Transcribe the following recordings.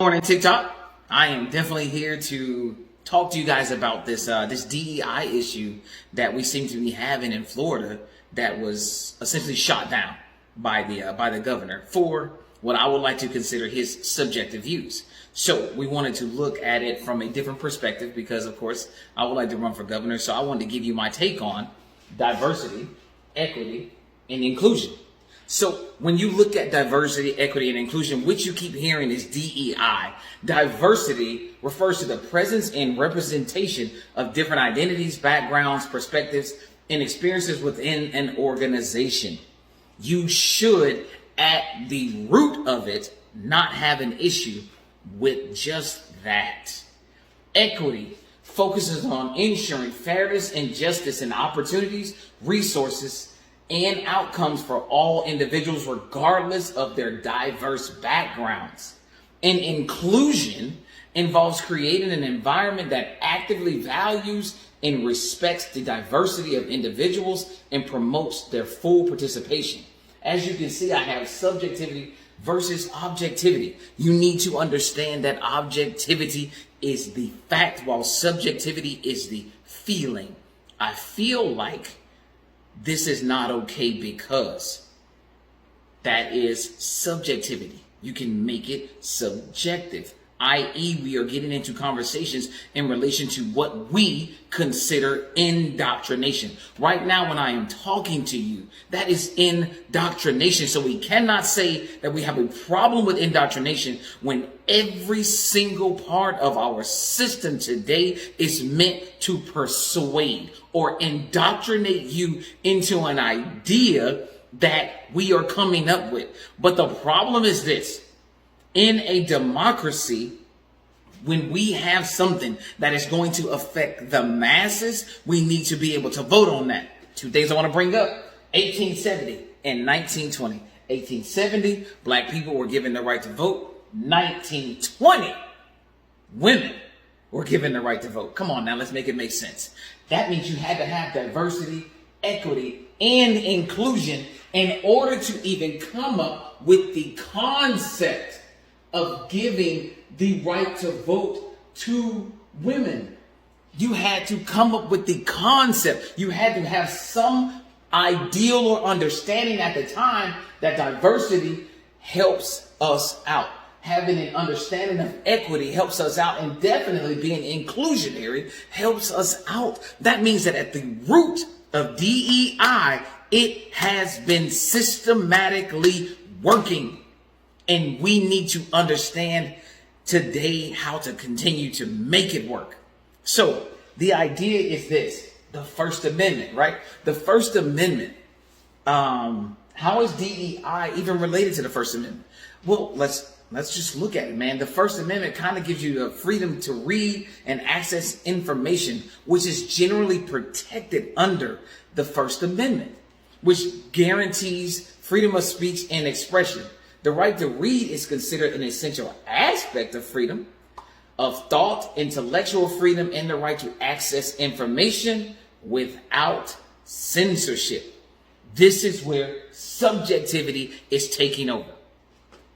Morning, TikTok. I am definitely here to talk to you guys about this DEI issue that we seem to be having in Florida that was essentially shot down by the governor for what I would like to consider his subjective views. So we wanted to look at it from a different perspective because, of course, I would like to run for governor. So I wanted to give you my take on diversity, equity, and inclusion. So when you look at diversity, equity, and inclusion, which you keep hearing is DEI, diversity refers to the presence and representation of different identities, backgrounds, perspectives, and experiences within an organization. You should, at the root of it, not have an issue with just that. Equity focuses on ensuring fairness and justice in opportunities, resources, and outcomes for all individuals, regardless of their diverse backgrounds. And inclusion involves creating an environment that actively values and respects the diversity of individuals and promotes their full participation. As you can see, I have subjectivity versus objectivity. You need to understand that objectivity is the fact, while subjectivity is the feeling. I feel like this is not okay because that is subjectivity. You can make it subjective, i.e., we are getting into conversations in relation to what we consider indoctrination. Right now, when I am talking to you, that is indoctrination. So we cannot say that we have a problem with indoctrination when every single part of our system today is meant to persuade or indoctrinate you into an idea that we are coming up with. But the problem is this: in a democracy, when we have something that is going to affect the masses, we need to be able to vote on that. Two things I want to bring up: 1870 and 1920. 1870, black people were given the right to vote. 1920, women were given the right to vote. Come on now, let's make it make sense. That means you had to have diversity, equity, and inclusion in order to even come up with the concept of giving the right to vote to women. You had to come up with the concept. You had to have some ideal or understanding at the time that diversity helps us out. Having an understanding of equity helps us out, and definitely being inclusionary helps us out. That means that at the root of DEI, it has been systematically working. And we need to understand today how to continue to make it work. So the idea is this: the First Amendment, right? The First Amendment. How is DEI even related to the First Amendment? Well, let's just look at it, man. The First Amendment kind of gives you the freedom to read and access information, which is generally protected under the First Amendment, which guarantees freedom of speech and expression. The right to read is considered an essential aspect of freedom of thought, intellectual freedom, and the right to access information without censorship. This is where subjectivity is taking over.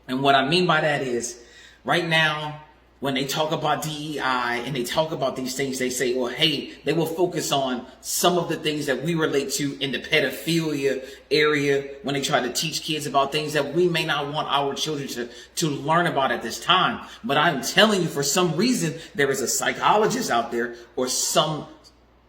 And what I mean by that is, right now, when they talk about DEI and they talk about these things, they say, well, hey, they will focus on some of the things that we relate to in the pedophilia area when they try to teach kids about things that we may not want our children to learn about at this time. But I'm telling you, for some reason, there is a psychologist out there or some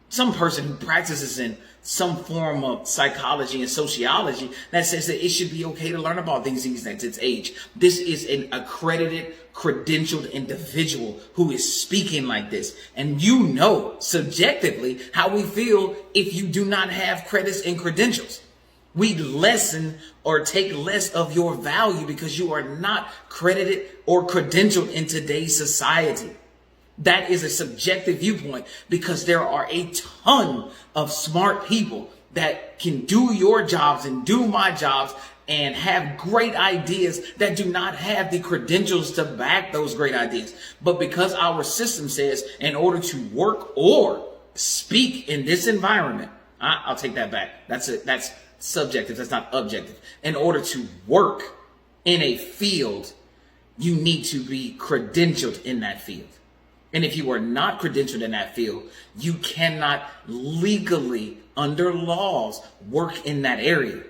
person who practices in some form of psychology and sociology that says that it should be okay to learn about things at its age. This is an accredited, credentialed individual who is speaking like this. And you know subjectively how we feel if you do not have credits and credentials. We lessen or take less of your value because you are not credited or credentialed in today's society. That is a subjective viewpoint because there are a ton of smart people that can do your jobs and do my jobs and have great ideas that do not have the credentials to back those great ideas. But because our system says in order to work or speak in this environment, I'll take that back. That's subjective. That's not objective. In order to work in a field you need to be credentialed in that field. And if you are not credentialed in that field, you cannot legally, under laws, work in that area.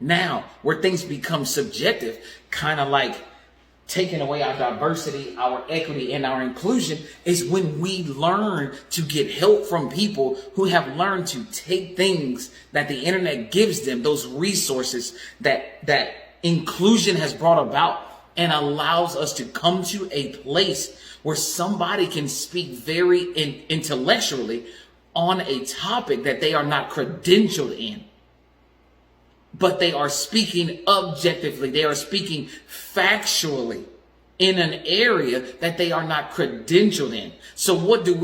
Now, where things become subjective, kind of like taking away our diversity, our equity, and our inclusion, is when we learn to get help from people who have learned to take things that the internet gives them, those resources that inclusion has brought about, and allows us to come to a place where somebody can speak very intellectually on a topic that they are not credentialed in. But they are speaking objectively. They are speaking factually in an area that they are not credentialed in. So what do?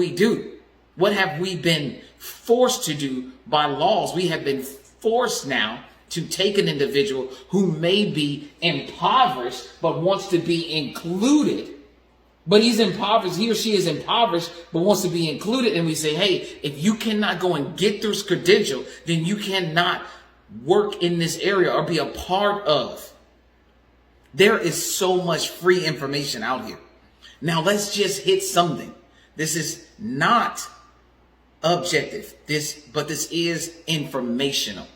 What have we been forced to do by laws? We have been forced now to take an individual who may be impoverished but wants to be included. But he's impoverished, he or she is impoverished, but wants to be included. And we say, hey, if you cannot go and get this credential, then you cannot work in this area or be a part of. There is so much free information out here. Now let's just hit something. This is not objective, but this is informational.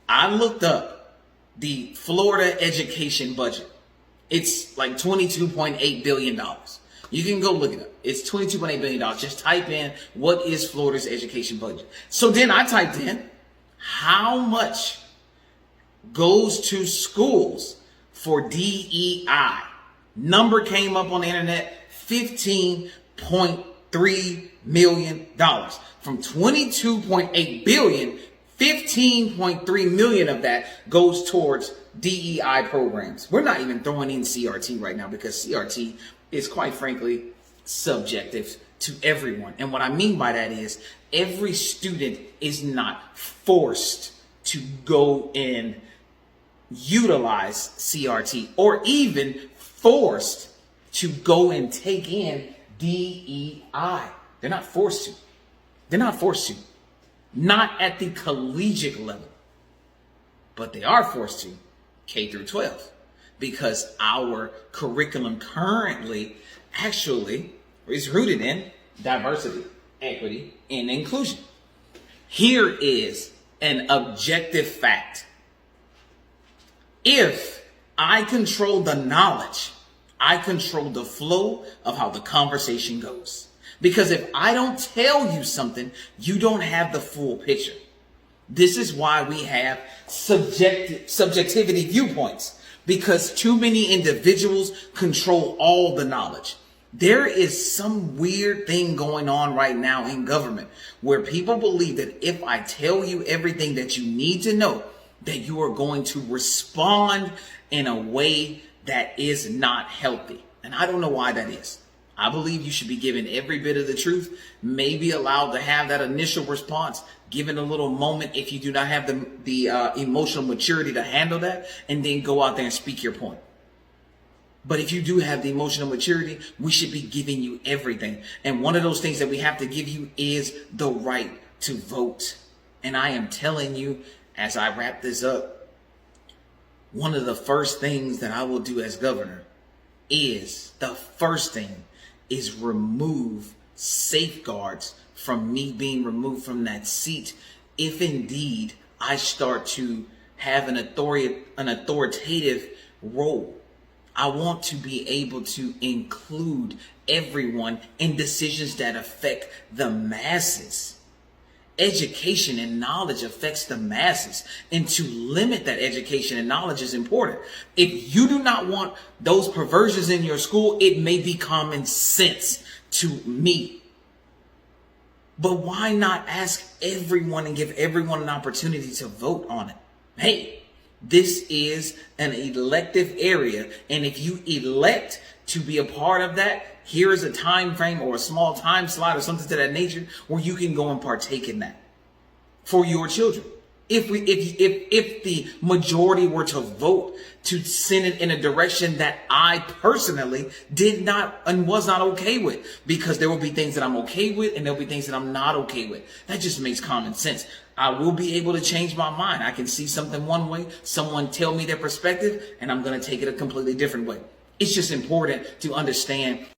I looked up the Florida education budget. It's like $22.8 billion. You can go look it up. It's $22.8 billion. Just type in, what is Florida's education budget? So then I typed in, how much goes to schools for DEI? Number came up on the internet, $15.3 million. From $22.8 billion, $15.3 million of that goes towards DEI programs. We're not even throwing in CRT right now because CRT is, quite frankly, subjective to everyone. And what I mean by that is every student is not forced to go and utilize CRT or even forced to go and take in DEI. They're not forced to. They're not forced to. Not at the collegiate level. But they are forced to K through 12 because our curriculum currently actually is rooted in diversity, equity, and inclusion. Here is an objective fact. If I control the knowledge, I control the flow of how the conversation goes. Because if I don't tell you something, you don't have the full picture. This is why we have subjectivity viewpoints, because too many individuals control all the knowledge. There is some weird thing going on right now in government where people believe that if I tell you everything that you need to know, that you are going to respond in a way that is not healthy. And I don't know why that is. I believe you should be given every bit of the truth, maybe allowed to have that initial response, given a little moment if you do not have the emotional maturity to handle that, and then go out there and speak your point. But if you do have the emotional maturity, we should be giving you everything. And one of those things that we have to give you is the right to vote. And I am telling you, as I wrap this up, one of the first things that I will do as governor is remove safeguards from me being removed from that seat if indeed I start to have an authoritative role. I want to be able to include everyone in decisions that affect the masses. Education and knowledge affects the masses, and to limit that education and knowledge is important. If you do not want those perversions in your school, it may be common sense to me. But why not ask everyone and give everyone an opportunity to vote on it? Hey, this is an elective area, and if you elect to be a part of that, here is a time frame or a small time slot or something to that nature where you can go and partake in that for your children. If the majority were to vote to send it in a direction that I personally did not and was not okay with, because there will be things that I'm okay with and there'll be things that I'm not okay with. That just makes common sense. I will be able to change my mind. I can see something one way, someone tell me their perspective, and I'm going to take it a completely different way. It's just important to understand